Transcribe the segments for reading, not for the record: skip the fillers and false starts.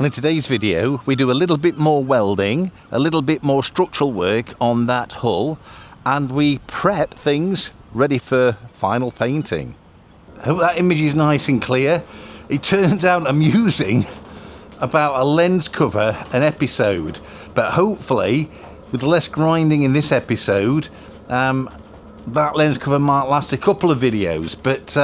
in today's video we do a little bit more welding, a little bit more structural work on that hull, and we prep things ready for final painting. I hope that image is nice and clear. It turns out I'm using about a lens cover an episode, but hopefully with less grinding in this episode, that lens cover might last a couple of videos, but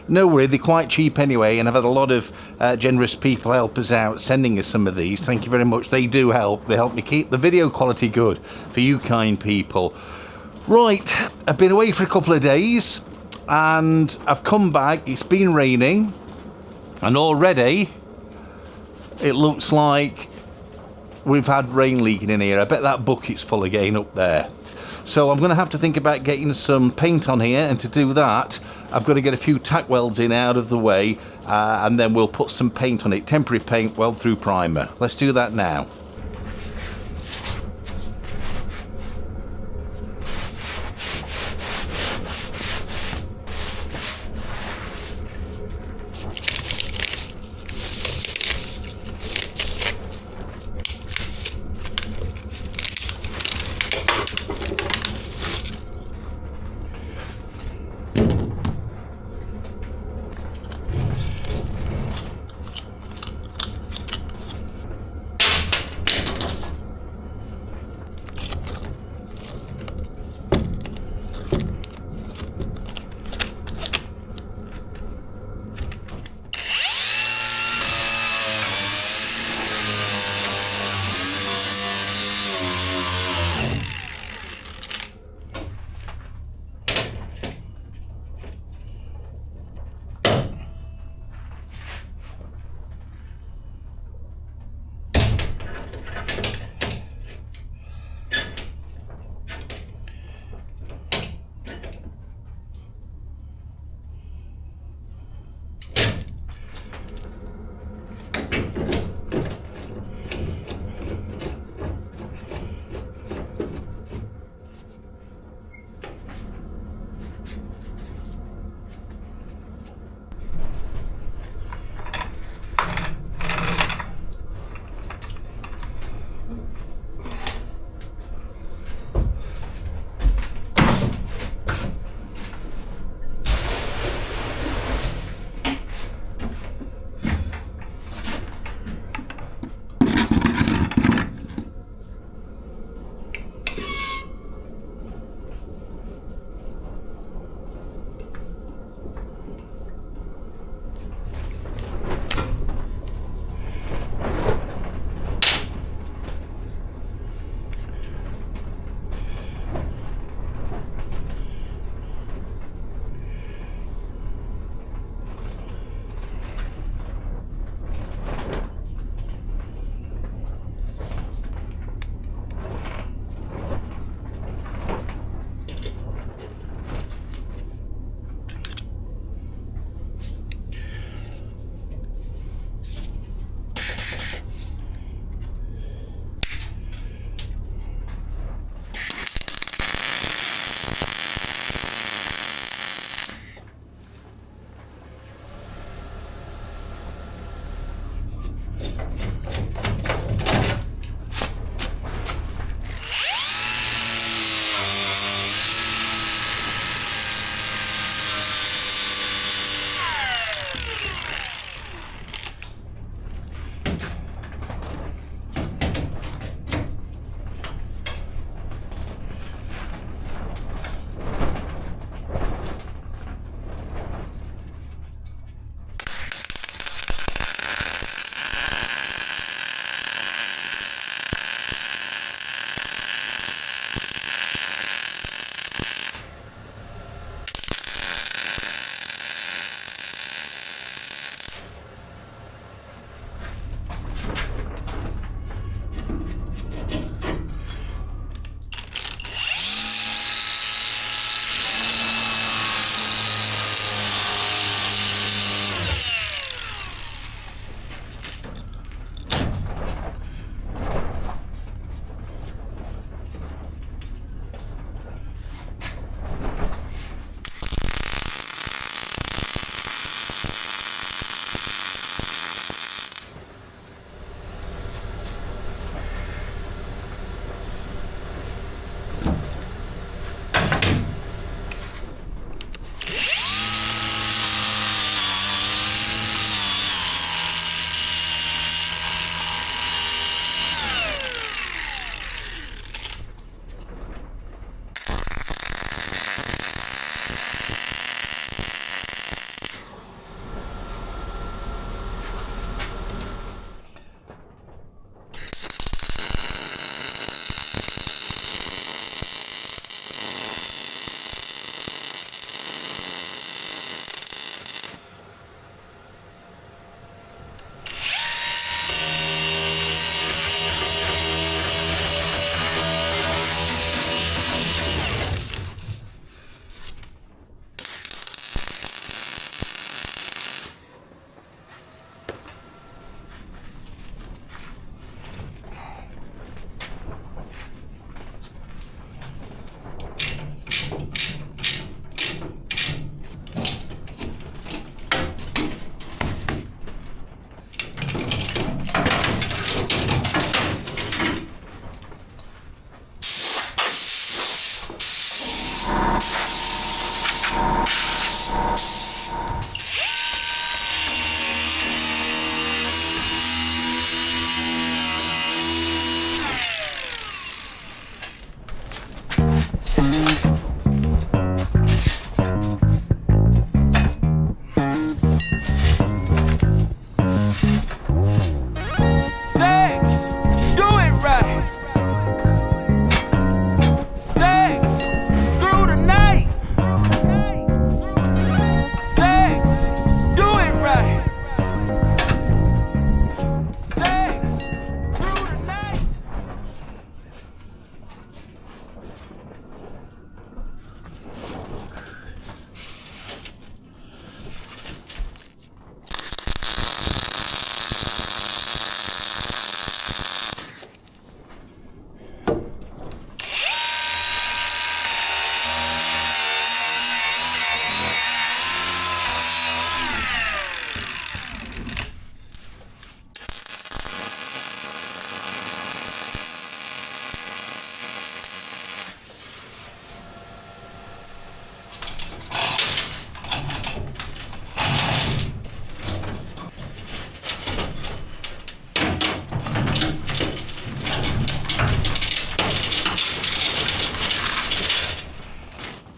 no worry, they're quite cheap anyway, and I've had a lot of generous people help us out, sending us some of these. Thank you very much. They do help. They help me keep the video quality good for you kind people. Right, I've been away for a couple of days and I've come back. It's been raining and already it looks like we've had rain leaking in here. I bet that bucket's full again up there. So I'm going to have to think about getting some paint on here, and to do that I've got to get a few tack welds in out of the way, and then we'll put some paint on it, temporary paint, weld through primer. Let's do that now.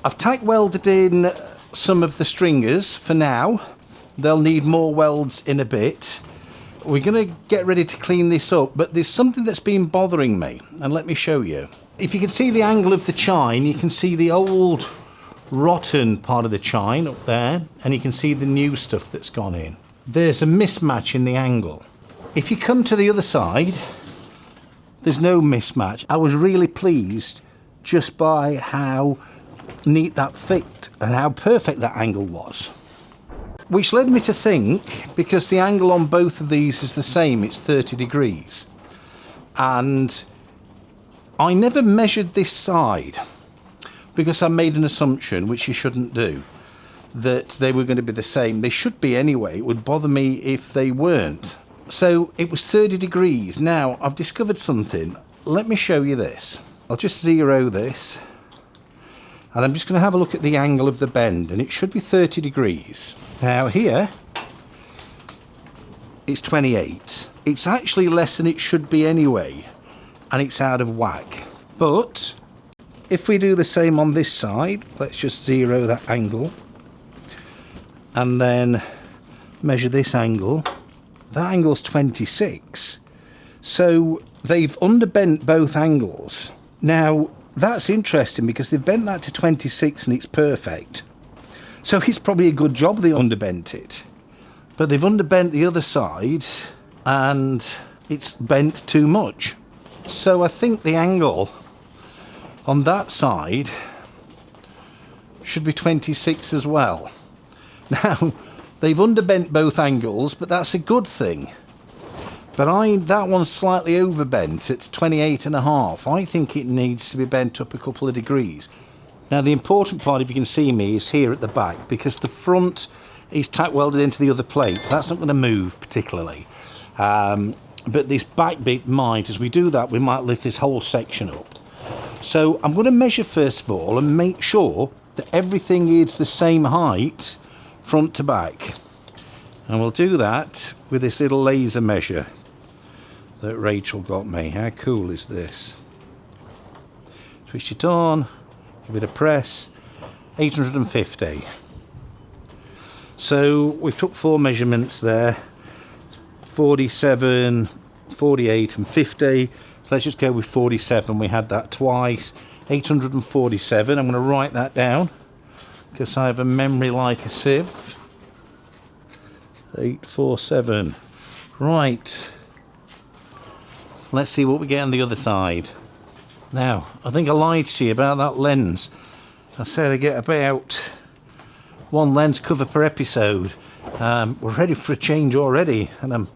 I've tack welded in some of the stringers for now. They'll need more welds in a bit. We're going to get ready to clean this up, but there's something that's been bothering me, and let me show you. If you can see the angle of the chine, you can see the old rotten part of the chine up there, and you can see the new stuff that's gone in. There's a mismatch in the angle. If you come to the other side, there's no mismatch. I was really pleased just by how neat that fit and how perfect that angle was. Which led me to think, because the angle on both of these is the same, it's 30 degrees. And I never measured this side because I made an assumption, which you shouldn't do, that they were going to be the same. They should be anyway. It would bother me if they weren't. So it was 30 degrees. Now, I've discovered something. Let me show you this. I'll just zero this. And I'm just going to have a look at the angle of the bend. And it should be 30 degrees. Now here, it's 28. It's actually less than it should be anyway. And it's out of whack. But if we do the same on this side, let's just zero that angle. And then measure this angle. That angle's 26. So they've underbent both angles. Now, that's interesting because they've bent that to 26 and it's perfect. So it's probably a good job they underbent it. But they've underbent the other side and it's bent too much. So I think the angle on that side should be 26 as well. Now, they've underbent both angles, but that's a good thing. But that one's slightly overbent. It's 28.5. I think it needs to be bent up a couple of degrees. Now, the important part, if you can see me, is here at the back, because the front is tack welded into the other plate. So that's not going to move particularly. But this back bit might. As we do that, we might lift this whole section up. So I'm going to measure first of all and make sure that everything is the same height front to back, and we'll do that with this little laser measure that Rachel got me. How cool is this? Switch it on, give it a press. 850. So we've took 4 measurements there, 47, 48 and 50. So let's just go with 47. We had that twice. 847. I'm going to write that down because I have a memory like a sieve. 847. Right. Let's see what we get on the other side. Now, I think I lied to you about that lens. I said I get about 1 lens cover per episode. We're ready for a change already, and I'm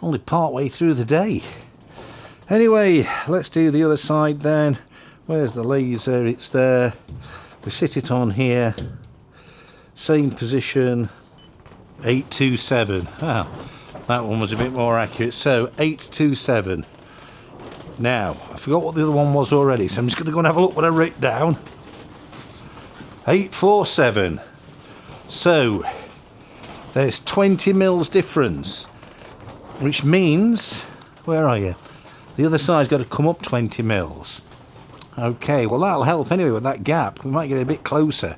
only part way through the day. Anyway, let's do the other side then. Where's the laser? It's there. We sit it on here. Same position. 827. Ah, that one was a bit more accurate. So 827. Now, I forgot what the other one was already, so I'm just going to go and have a look what I wrote down. 847. So there's 20 mils difference, which means, where are you? The other side's got to come up 20 mils. Okay, well that'll help anyway with that gap. We might get a bit closer.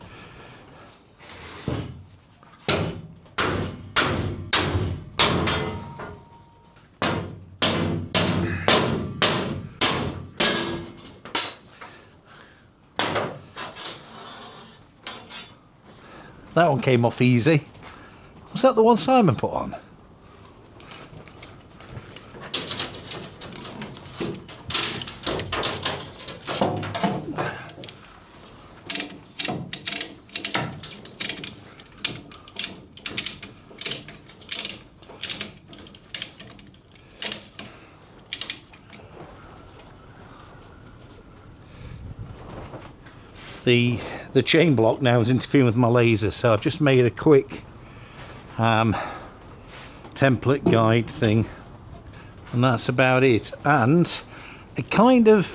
That one came off easy. Was that the one Simon put on? The chain block now is interfering with my laser, so I've just made a quick template guide thing, and that's about it. And it kind of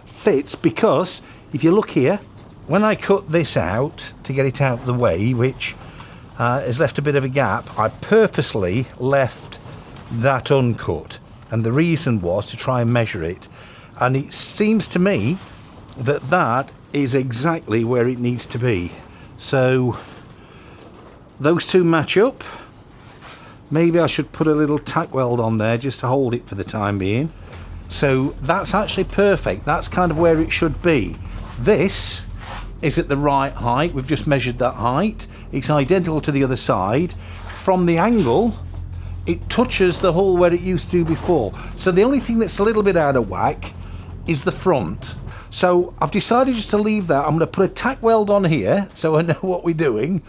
fits, because if you look here, when I cut this out to get it out of the way, which has left a bit of a gap, I purposely left that uncut, and the reason was to try and measure it, and it seems to me that is exactly where it needs to be. So those two match up. Maybe I should put a little tack weld on there just to hold it for the time being. So that's actually perfect. That's kind of where it should be. This is at the right height. We've just measured that height. It's identical to the other side. From the angle, it touches the hole where it used to before. So the only thing that's a little bit out of whack is the front. So I've decided just to leave that. I'm going to put a tack weld on here so I know what we're doing.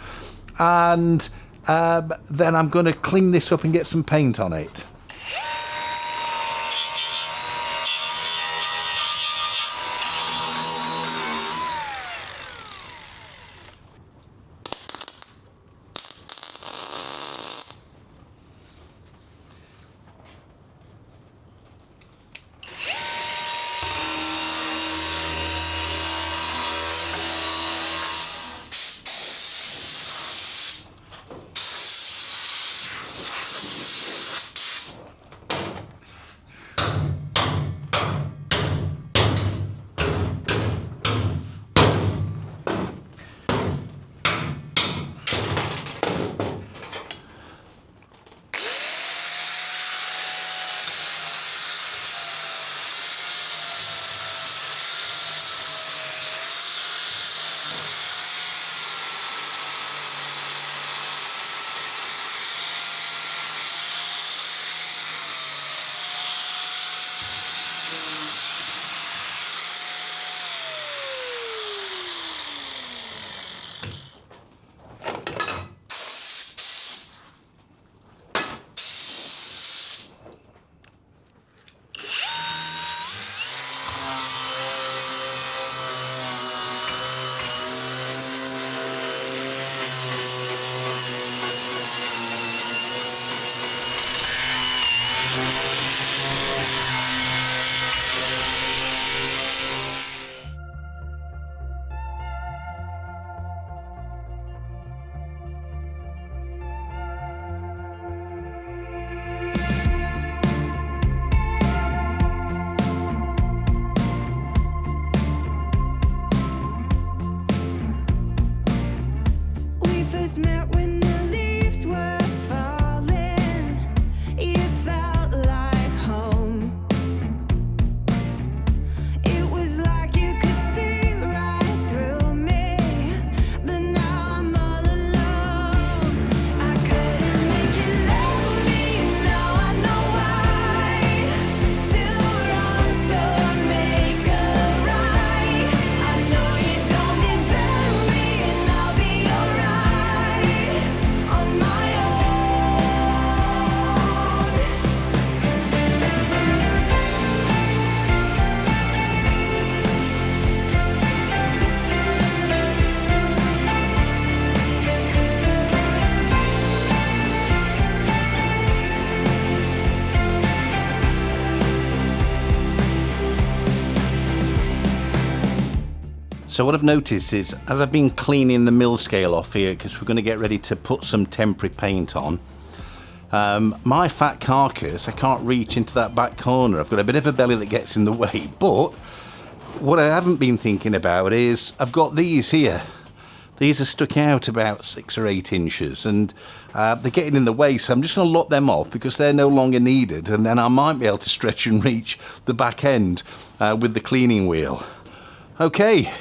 And then I'm going to clean this up and get some paint on it. Met when the leaves were falling, it felt like home. It was like you could see right through me, but now I'm all alone. I couldn't make you love me, now I know why. Two wrongs don't make a right. I know you don't deserve me, and I'll be alright on my own. So what I've noticed is, as I've been cleaning the mill scale off here, because we're going to get ready to put some temporary paint on, my fat carcass, I can't reach into that back corner. I've got a bit of a belly that gets in the way. But what I haven't been thinking about is I've got these here. These are stuck out about 6 or 8 inches, and they're getting in the way, so I'm just going to lock them off because they're no longer needed, and then I might be able to stretch and reach the back end with the cleaning wheel. Okay.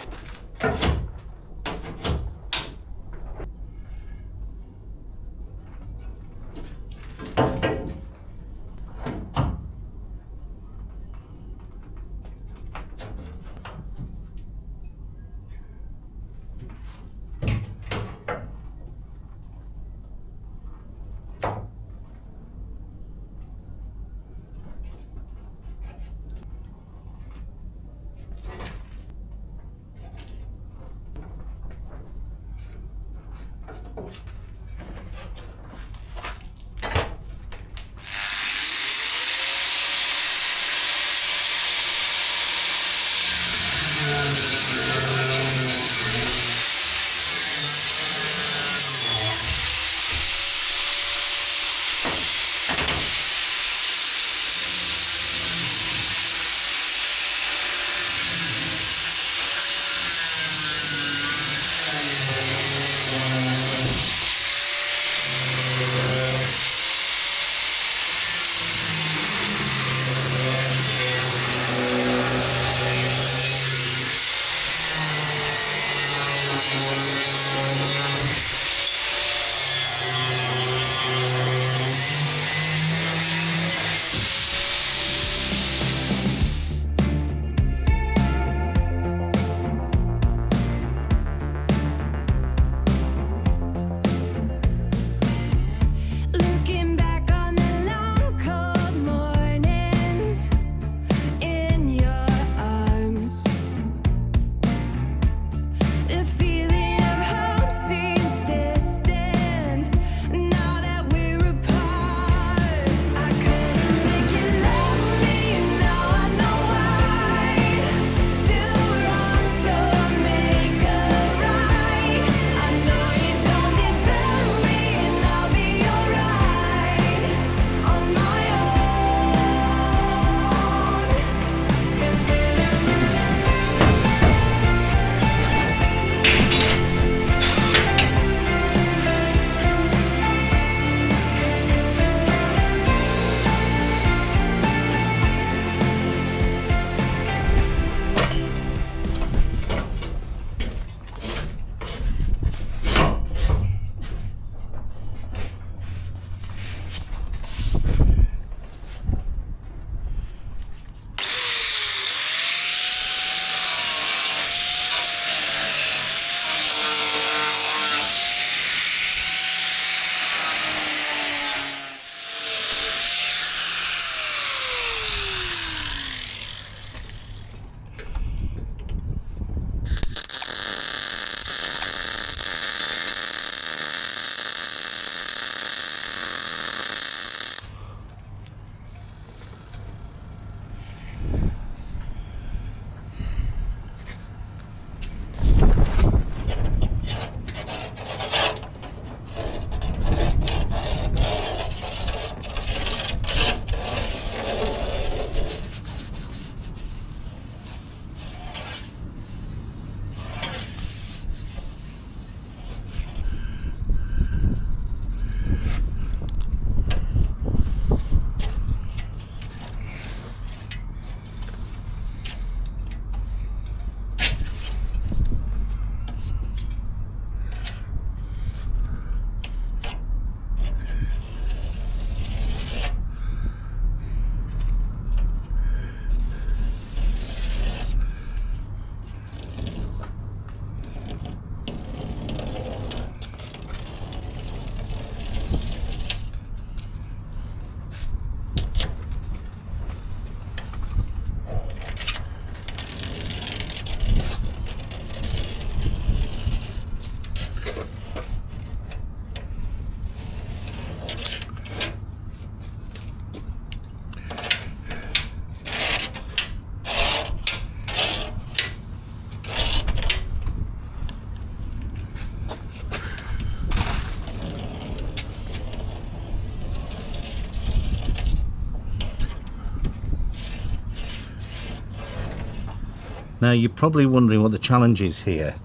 Now you're probably wondering what the challenge is here,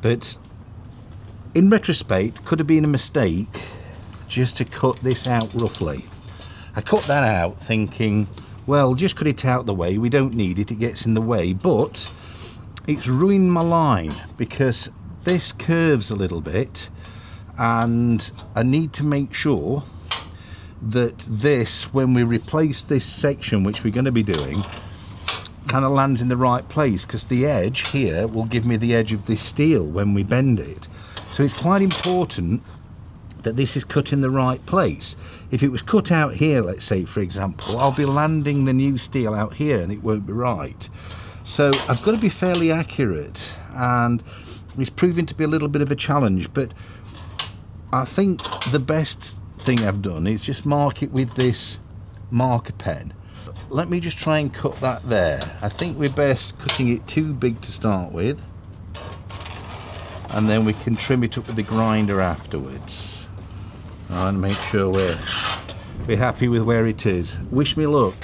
but in retrospect could have been a mistake just to cut this out roughly. I cut that out thinking, well, just cut it out the way, we don't need it, it gets in the way, but it's ruined my line because this curves a little bit and I need to make sure that this, when we replace this section, which we're going to be doing, kind of lands in the right place, because the edge here will give me the edge of this steel when we bend it. So it's quite important that this is cut in the right place. If it was cut out here, let's say for example, I'll be landing the new steel out here and it won't be right. So I've got to be fairly accurate, and it's proving to be a little bit of a challenge, but I think the best thing I've done is just mark it with this marker pen. Let me just try and cut that there. I think we're best cutting it too big to start with, and then we can trim it up with the grinder afterwards and make sure we're happy with where it is. Wish me luck.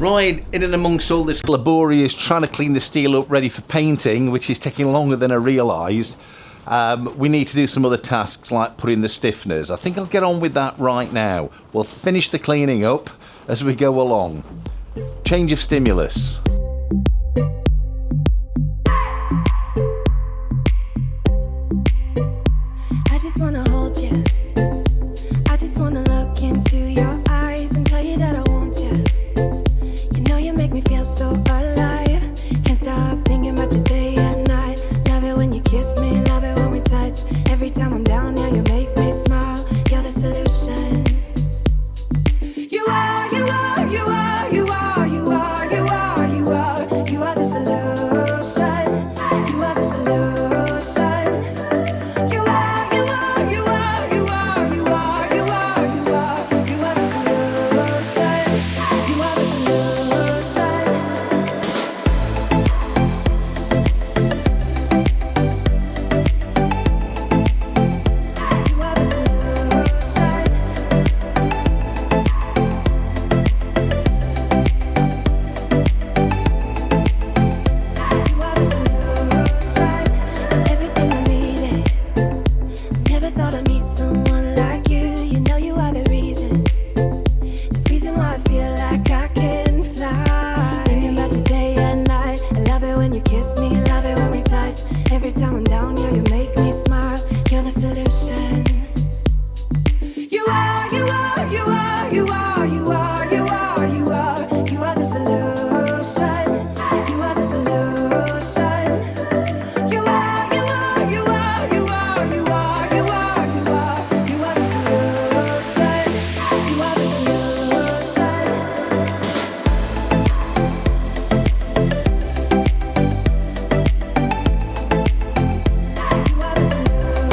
Right, in and amongst all this laborious trying to clean the steel up ready for painting, which is taking longer than I realised, we need to do some other tasks like putting the stiffeners. I think I'll get on with that right now. We'll finish the cleaning up as we go along. Change of stimulus. I just wanna hold you. I just wanna look into your eyes and tell you that I want you. You know you make me feel so alive. Can't stop thinking about you day and night. Love it when you kiss me, love it when we touch. Every time I'm down here, you make me smile. You're the solution. You are, you are, you are, you are, you are, you are, you are. You are the solution. You are the solution. You are, you are, you are, you are, you are, you are, you are. You are the solution. You are the solution. You are the solution. You are the solution. Everything I needed. Never thought I'd meet someone like you. You know you are the reason why I feel like I can fly. Thinking about you day and night. I love it when you kiss me, love it when we touch. Every time I'm down here, you make me smile. You're the solution. You are, you are, you are, you are, you are, you are, you are. You are the solution. You are the solution. You are, you are, you are, you are, you are, you are, you are. You are the solution. You are the solution. You are the solution.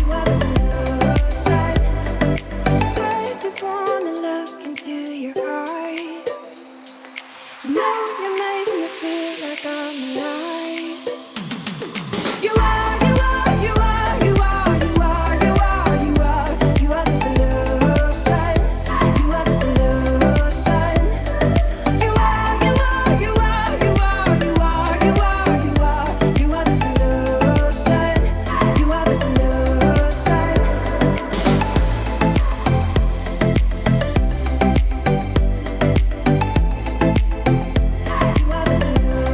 You are the solution. I just wanna look into your eyes. You know you make me feel like I'm alive. You are, you are, you are, you are, you are, you are, you are. You are the solution. You are the solution. You are, you are, you are, you are, you are, you are, you are. You are the solution. You are the solution. You are the solution.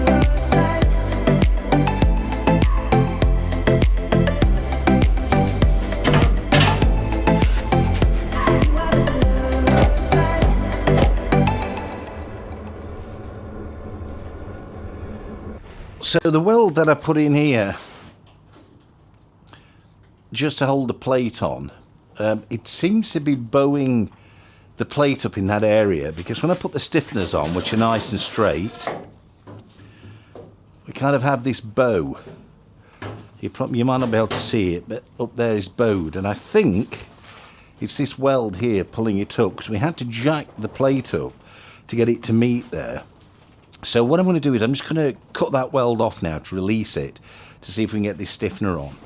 You are the solution. So the weld that I put in here, just to hold the plate on, it seems to be bowing the plate up in that area, because when I put the stiffeners on, which are nice and straight, we kind of have this bow. You might not be able to see it, but up there is bowed, and I think it's this weld here pulling it up, because we had to jack the plate up to get it to meet there. So what I'm going to do is I'm just going to cut that weld off now to release it, to see if we can get this stiffener on.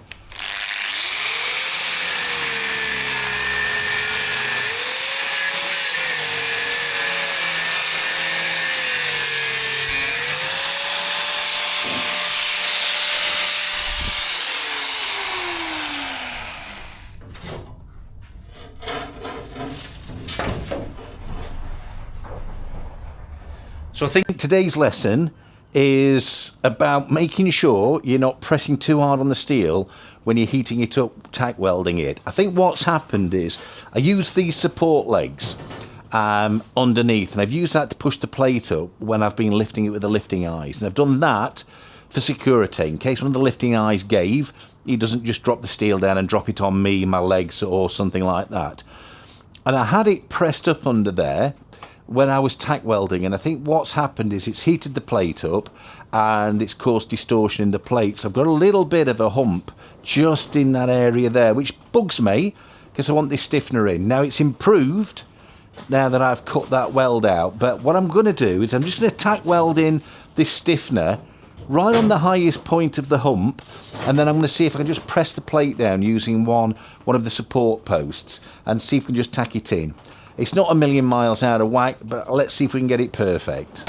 So I think today's lesson is about making sure you're not pressing too hard on the steel when you're heating it up, tack welding it. I think what's happened is I used these support legs underneath, and I've used that to push the plate up when I've been lifting it with the lifting eyes. And I've done that for security, in case one of the lifting eyes gave, he doesn't just drop the steel down and drop it on me, my legs, or something like that. And I had it pressed up under there when I was tack welding, and I think what's happened is it's heated the plate up and it's caused distortion in the plate. So I've got a little bit of a hump just in that area there, which bugs me because I want this stiffener in. Now it's improved now that I've cut that weld out, but what I'm going to do is I'm just going to tack weld in this stiffener right on the highest point of the hump, And then I'm going to see if I can just press the plate down using one of the support posts and see if we can just tack it in. It's not a million miles out of whack, but let's see if we can get it perfect.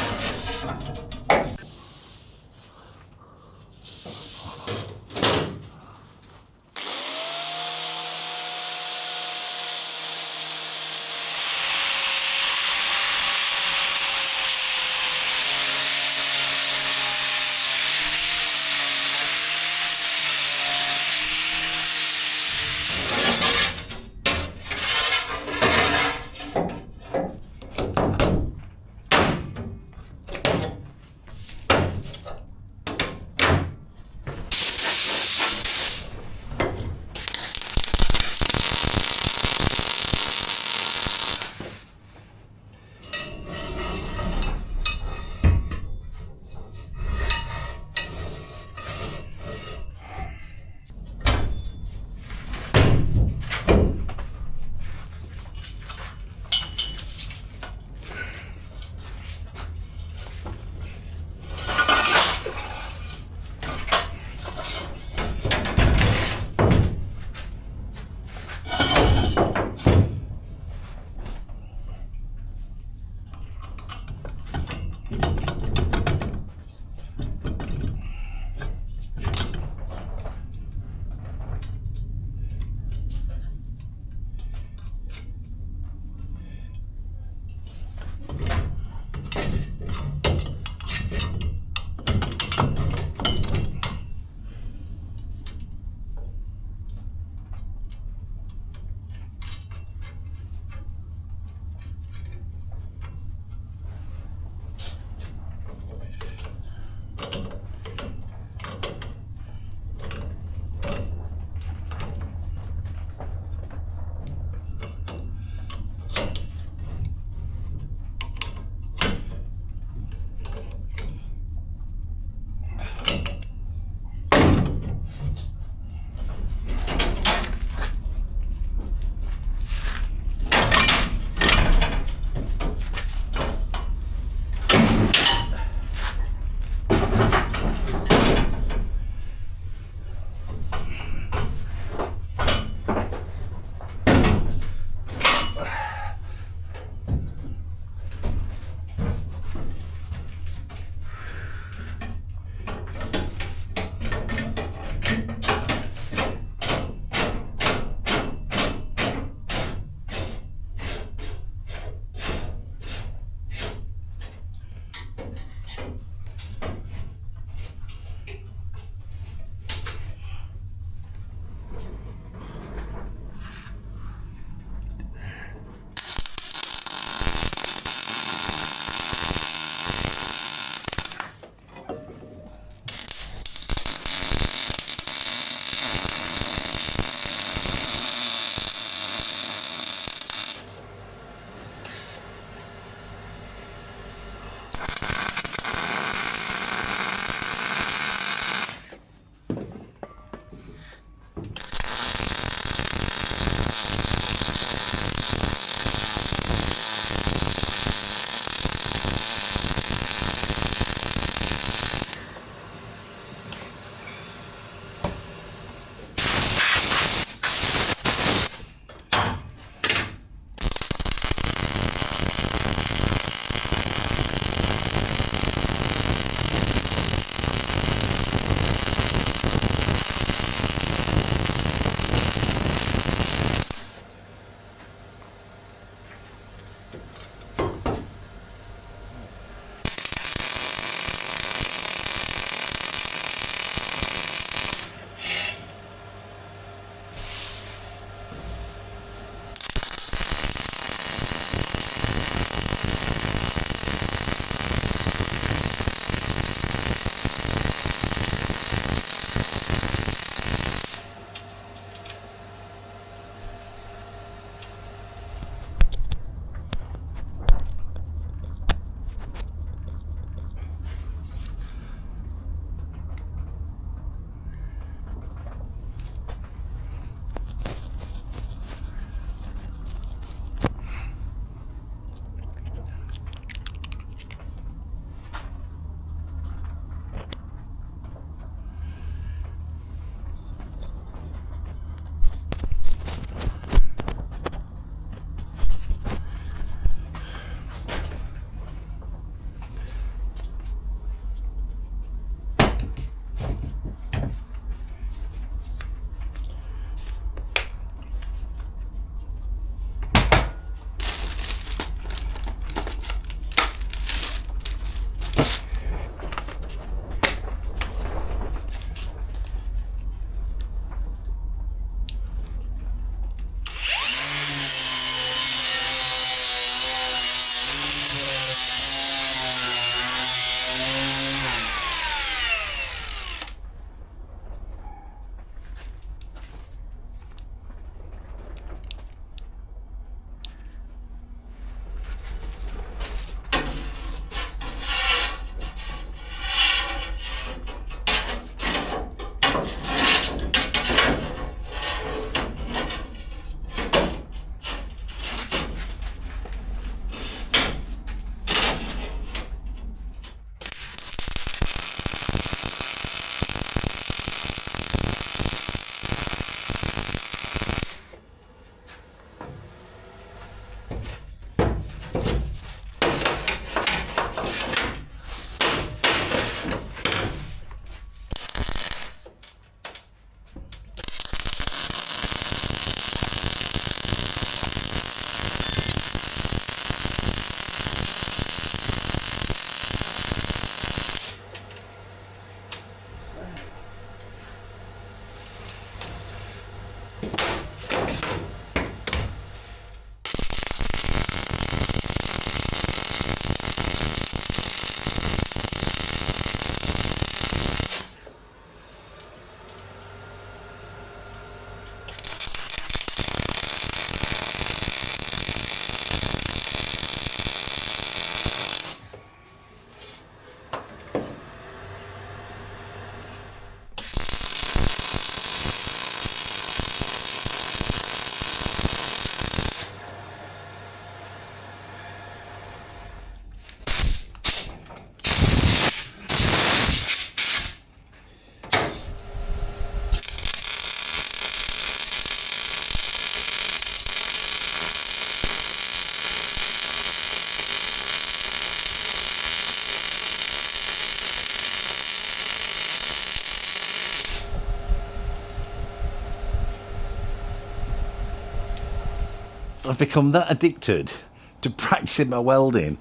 I've become that addicted to practicing my welding.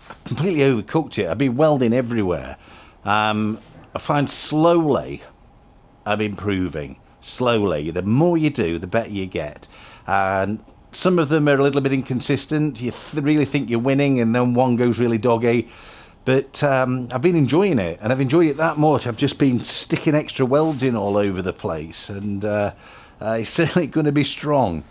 I completely overcooked it. I've been welding everywhere. I find slowly I'm improving. Slowly. The more you do, the better you get. And some of them are a little bit inconsistent. You really think you're winning, and then one goes really doggy. But I've been enjoying it, and I've enjoyed it that much. I've just been sticking extra welds in all over the place, and it's certainly going to be strong.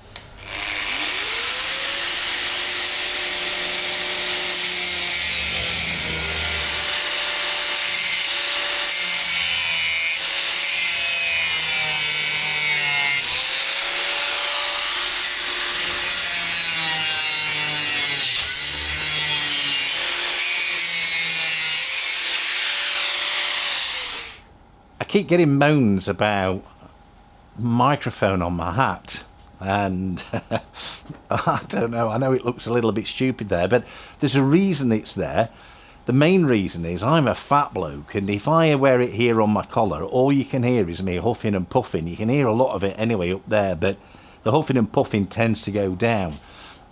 I keep getting moans about microphone on my hat, and I don't know, I know it looks a little bit stupid there, but there's a reason it's there. The main reason is I'm a fat bloke, and if I wear it here on my collar, all you can hear is me huffing and puffing. You can hear a lot of it anyway up there, but the huffing and puffing tends to go down.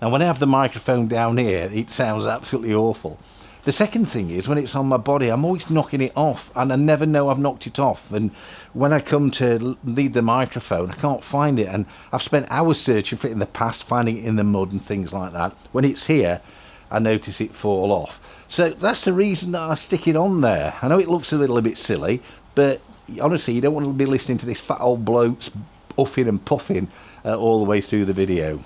And when I have the microphone down here, it sounds absolutely awful. The second thing is, when it's on my body, I'm always knocking it off, and I never know I've knocked it off. And when I come to lead the microphone, I can't find it, and I've spent hours searching for it in the past, finding it in the mud and things like that. When it's here, I notice it fall off. So that's the reason that I stick it on there. I know it looks a little bit silly, but honestly, you don't want to be listening to this fat old bloke's uffing and puffing all the way through the video.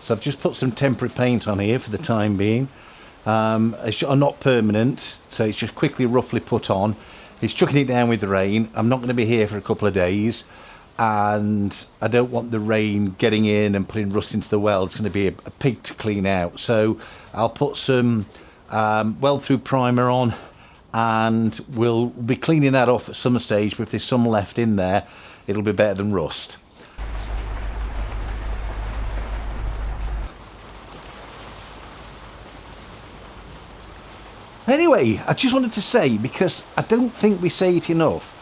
So I've just put some temporary paint on here for the time being. It's not permanent, so it's just quickly, roughly put on. It's chucking it down with the rain. I'm not going to be here for a couple of days, and I don't want the rain getting in and putting rust into the weld. It's going to be a pig to clean out. So I'll put some weld-through primer on, and we'll be cleaning that off at some stage, but if there's some left in there, it'll be better than rust. Anyway, I just wanted to say, because I don't think we say it enough,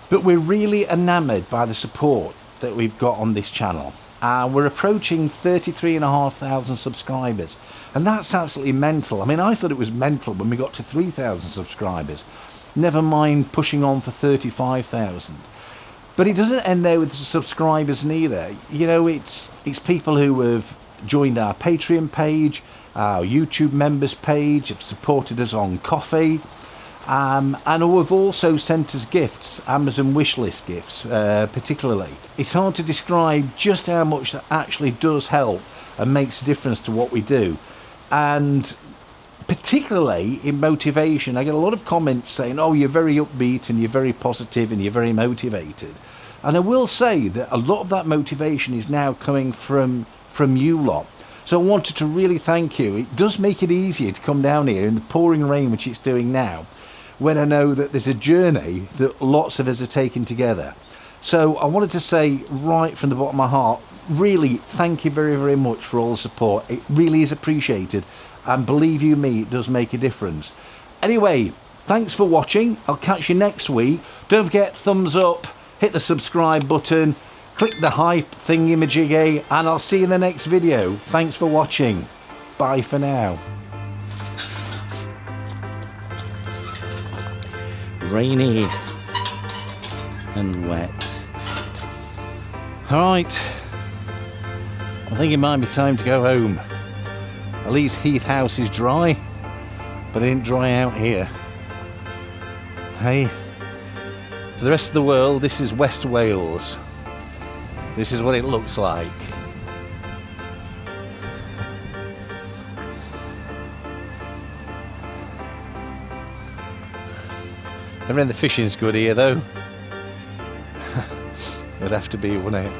but we're really enamoured by the support that we've got on this channel. We're approaching 33,500 subscribers, and that's absolutely mental. I mean, I thought it was mental when we got to 3,000 subscribers, never mind pushing on for 35,000. But it doesn't end there with the subscribers neither. You know, it's people who have joined our Patreon page, our YouTube members page, have supported us on Coffee, and who have also sent us gifts, Amazon wishlist gifts particularly. It's hard to describe just how much that actually does help and makes a difference to what we do. And particularly in motivation, I get a lot of comments saying, oh, you're very upbeat and you're very positive and you're very motivated. And I will say that a lot of that motivation is now coming from you lot. So I wanted to really thank you. It does make it easier to come down here in the pouring rain, which it's doing now, when I know that there's a journey that lots of us are taking together. So I wanted to say right from the bottom of my heart, really thank you very, very much for all the support. It really is appreciated, and believe you me, it does make a difference. Anyway, thanks for watching. I'll catch you next week. Don't forget, thumbs up, hit the subscribe button, click the hype thingy-majiggy, and I'll see you in the next video. Thanks for watching. Bye for now. Rainy and wet. Alright, I think it might be time to go home. At least Heath House is dry, but it didn't dry out here. Hey, for the rest of the world, this is West Wales. This is what it looks like. I mean, the fishing's good here though. It'd have to be, wouldn't it?